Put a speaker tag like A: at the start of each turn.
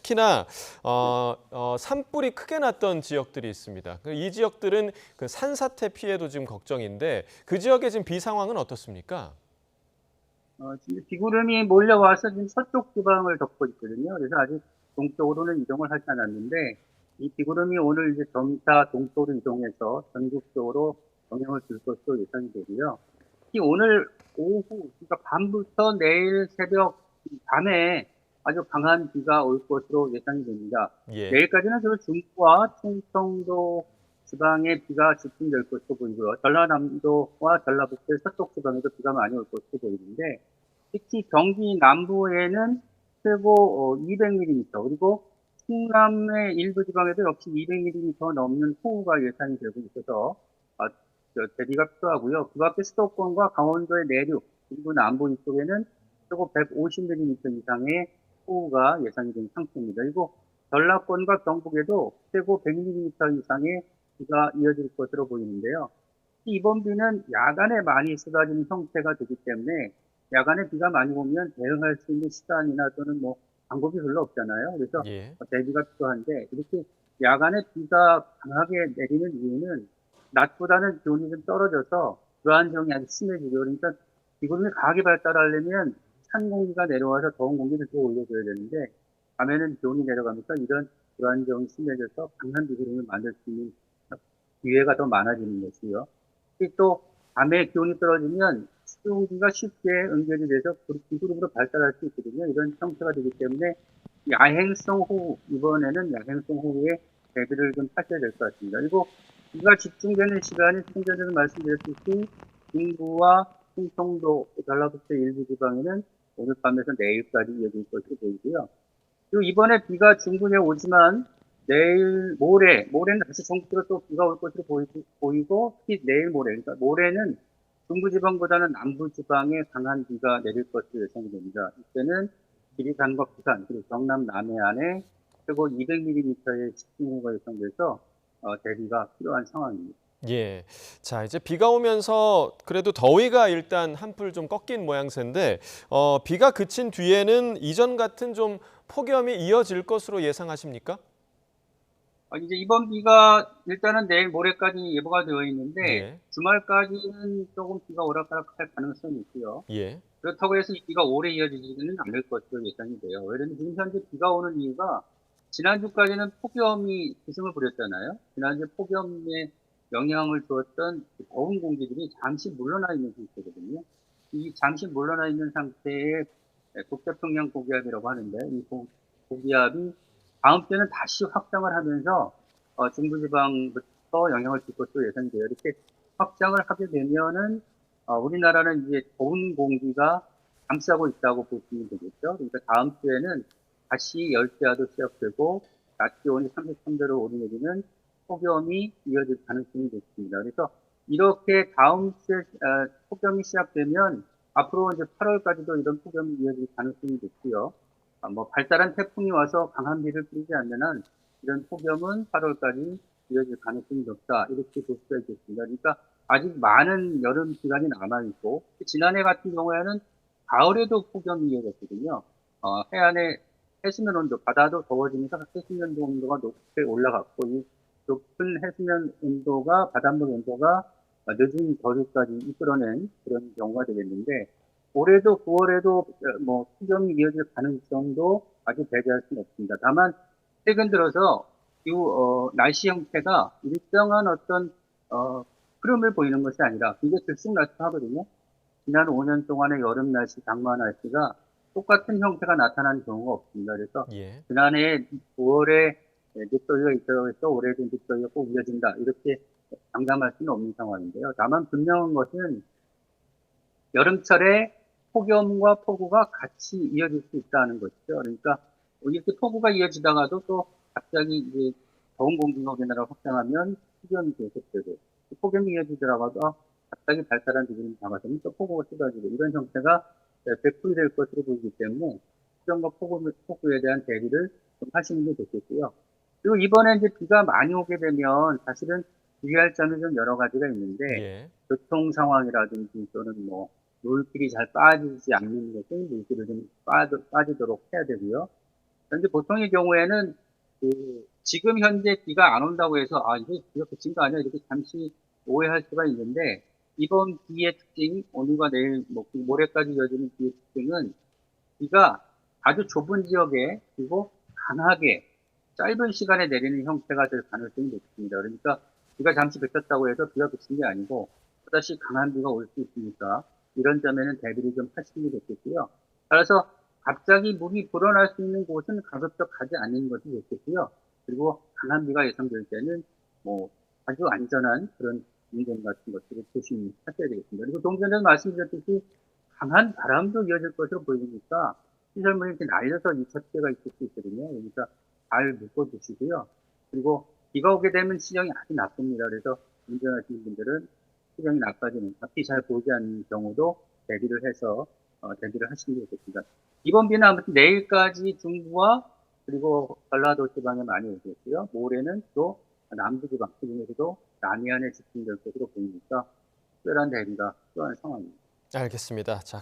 A: 특히나
B: 네.
A: 산불이 크게 났던 지역들이 있습니다. 이 지역들은 그 산사태 피해도 지금 걱정인데 그 지역의 지금 비 상황은 어떻습니까?
B: 지금 비구름이 몰려와서 지금 서쪽 지방을 덮고 있거든요. 그래서 아직 동쪽으로는 이동을 하지 않았는데, 이 비구름이 오늘 이제 점차 동쪽으로 이동해서 전국적으로 영향을 줄 것으로 예상이 되고요. 특히 오늘 오후, 그러니까 밤부터 내일 새벽, 밤에 아주 강한 비가 올 것으로 예상이 됩니다.
A: 예.
B: 내일까지는 그 중부와 충청도 지방에 비가 집중될 것으로 보이고요. 전라남도와 전라북도 서쪽 지방에도 비가 많이 올 것으로 보이는데, 특히 경기 남부에는 최고 200mm, 그리고 충남의 일부 지방에도 역시 200mm 넘는 폭우가 예상이 되고 있어서 대비가 필요하고요. 그 밖에 수도권과 강원도의 내륙, 그리고 남부 이쪽에는 최고 150mm 이상의 폭우가 예상이 되는 상태입니다. 그리고 전라권과 경북에도 최고 100mm 이상의 비가 이어질 것으로 보이는데요. 이번 비는 야간에 많이 쏟아지는 형태가 되기 때문에 야간에 비가 많이 오면 대응할 수 있는 시간이나 또는 뭐 방법이 별로 없잖아요. 그래서
A: 예.
B: 대비가 필요한데, 이렇게 야간에 비가 강하게 내리는 이유는 낮보다는 기온이 좀 떨어져서 불안정이 아주 심해지죠. 그러니까 비구름이 강하게 발달하려면 찬 공기가 내려와서 더운 공기를 더 올려줘야 되는데, 밤에는 기온이 내려가면서 이런 불안정이 심해져서 강한 비구름을 만들 수 있는 기회가 더 많아지는 것이요. 특히 또 밤에 기온이 떨어지면 수증기가 쉽게 응결이 돼서 비구름으로 발달할 수 있거든요. 이런 형태가 되기 때문에 야행성 호우, 이번에는 야행성 호우에 대비를 좀 하셔야 될 것 같습니다. 그리고 비가 집중되는 시간이 좀 전에도 말씀드렸듯이 중부와 충청도, 전라북도 일부 지방에는 오늘 밤에서 내일까지 이어질 것으로 보이고요. 그리고 이번에 비가 중국에 오지만 내일 모레는 다시 전국적으로 또 비가 올 것으로 보이고, 특히 내일 모레, 그러니까 모레는 중부지방보다는 남부지방에 강한 비가 내릴 것으로 예상이 됩니다. 이때는 지리산과 부산, 그리고 경남 남해안에 최고 200mm의 집중호우가 예상돼서 대비가 필요한 상황입니다.
A: 예. 자, 이제 비가 오면서 그래도 더위가 일단 한풀 좀 꺾인 모양새인데 비가 그친 뒤에는 이전 같은 좀 폭염이 이어질 것으로 예상하십니까?
B: 이제 이번 비가 일단은 내일 모레까지 예보가 되어 있는데,
A: 예.
B: 주말까지는 조금 비가 오락가락할 가능성이 있고요.
A: 예.
B: 그렇다고 해서 이 비가 오래 이어지지는 않을 것으로 예상이 돼요. 왜냐하면 지금 현재 비가 오는 이유가, 지난주까지는 폭염이 기승을 부렸잖아요. 지난주 폭염에 영향을 주었던 그 더운 공기들이 잠시 물러나 있는 상태거든요. 이 잠시 물러나 있는 상태의 북태평양 고기압이라고 하는데, 이 고기압이 다음 주에는 다시 확장을 하면서 중부지방부터 영향을 줄 것으로 예상이 돼요. 이렇게 확장을 하게 되면은 우리나라는 이제 더운 공기가 감싸고 있다고 보시면 되겠죠. 그러니까 다음 주에는 다시 열대야도 시작되고 낮 기온이 33도로 오르내리는 폭염이 이어질 가능성이 높습니다. 그래서 이렇게 다음 주에 폭염이 시작되면 앞으로 이제 8월까지도 이런 폭염이 이어질 가능성이 높고요. 뭐 발달한 태풍이 와서 강한 비를 뿌리지 않는 한 이런 폭염은 8월까지 이어질 가능성이 높다, 이렇게 볼 수가 있겠습니다. 그러니까 아직 많은 여름 기간이 남아 있고, 지난해 같은 경우에는 가을에도 폭염이 이어졌거든요. 해안의 해수면 온도, 바다도 더워지면서 해수면 온도가 높게 올라갔고, 이 높은 해수면 온도가 바닷물 온도가 늦은 겨울까지 이끌어낸 그런 경우가 되겠는데, 올해도 9월에도 뭐 폭염이 이어질 가능성도 아주 배제할 수는 없습니다. 다만 최근 들어서 이 날씨 형태가 일정한 어떤 흐름을 보이는 것이 아니라 굉장히 들쑥날쑥하거든요. 지난 5년 동안의 여름 날씨, 장마 날씨가 똑같은 형태가 나타나는 경우가 없습니다. 그래서
A: 예.
B: 지난해 9월에 늦더위가 있다고 해서 올해도 늦더위가 꼭 이어진다, 이렇게 장담할 수는 없는 상황인데요. 다만 분명한 것은 여름철에 폭염과 폭우가 같이 이어질 수 있다는 것이죠. 그러니까 이렇게 폭우가 이어지다가도 또 갑자기 이제 더운 공기가 우리나라를 확장하면 폭염이 계속되고, 폭염이 이어지더라도 갑자기 발달한 기준이 작아지면 또 폭우가 쏟아지고, 이런 형태가 되풀이될 것으로 보이기 때문에 폭염과 폭우에 대한 대비를 좀 하시는 게 좋겠고요. 그리고 이번에 이제 비가 많이 오게 되면 사실은 주의할 점이 좀 여러 가지가 있는데,
A: 예.
B: 교통 상황이라든지 또는 뭐 물길이 잘 빠지지 않는 것은 물길을 좀 빠지도록 해야 되고요. 그런데 보통의 경우에는 지금 현재 비가 안 온다고 해서 이게 비가 그친 거 아니야 이렇게 잠시 오해할 수가 있는데 이번 비의 특징 오늘과 내일 모레까지 이어지는 비의 특징은 비가 아주 좁은 지역에 그리고 강하게 짧은 시간에 내리는 형태가 될 가능성이 높습니다. 그러니까 비가 잠시 그쳤다고 해서 비가 그친 게 아니고 또다시 강한 비가 올 수 있으니까 이런 점에는 대비를 좀 하시는 게 좋겠고요. 따라서 갑자기 물이 불어날 수 있는 곳은 가급적 가지 않는 것이 좋겠고요. 그리고 강한 비가 예상될 때는 아주 안전한 그런 운전 같은 것들을 조심히 하셔야 되겠습니다. 그리고 좀 전에 말씀드렸듯이 강한 바람도 이어질 것으로 보이니까 시설물이 이렇게 날려서 유착제가 있을 수 있거든요. 그러니까 잘 묶어주시고요. 그리고 비가 오게 되면 시정이 아주 나쁩니다. 그래서 운전하시는 분들은 시정이 나빠지는, 앞이 잘 보이지 않는 경우도 대비를 해서 대비를 하시는 게 좋겠습니다. 이번 비는 아무튼 내일까지 중부와 그리고 전라도 지방에 많이 오겠고요. 모레는 또 남부 지방, 그 중에서도 남해안에 집중될 것으로 보이니까 특별한 대비가 필요한 상황입니다.
A: 알겠습니다. 자,